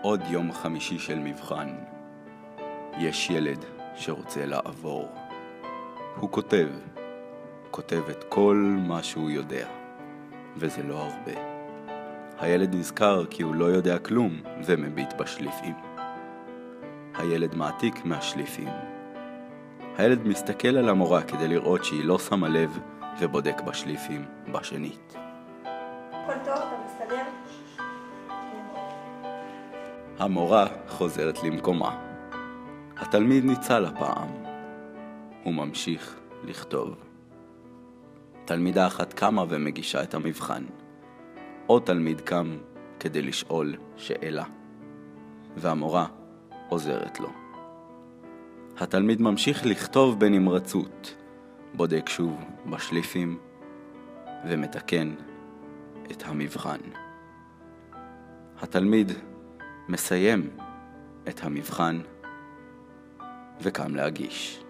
עוד יום חמישי של מבחן. יש ילד שרוצה לעבור. הוא כותב את כל מה שהוא יודע, וזה לא הרבה. הילד נזכר כי הוא לא יודע כלום ומביט בשליפים. הילד מעתיק מהשליפים. הילד מסתכל על המורה כדי לראות שהיא לא שמה לב ובודק בשליפים בשנית. הכל טוב, אתה מסתדר? המורה חוזרת למקומה. התלמיד ניצל הפעם. הוא ממשיך לכתוב. תלמידה אחת קמה ומגישה את המבחן. עוד תלמיד קם כדי לשאול שאלה. והמורה עוזרת לו. התלמיד ממשיך לכתוב בנמרצות. בודק שוב בשליפים ומתקן את המבחן. התלמיד מסיים את המבחן וקם להגיש.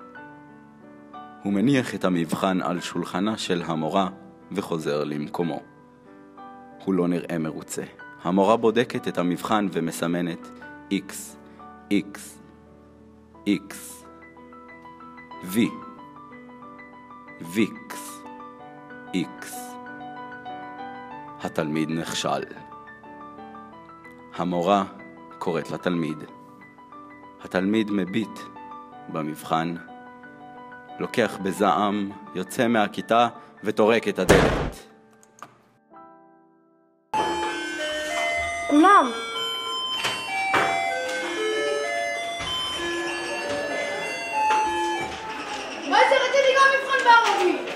הוא מניח את המבחן על שולחנה של המורה וחוזר למקומו. הוא לא נראה מרוצה. המורה בודקת את המבחן ומסמנת X, X, X, V, VX, X. התלמיד נכשל. המורה קוראת לתלמיד. התלמיד מביט במבחן, לוקח בזעם, יוצא מהכיתה וטורק את הדלת. כולם! מה זה? רציתי גם מבחן בערבית.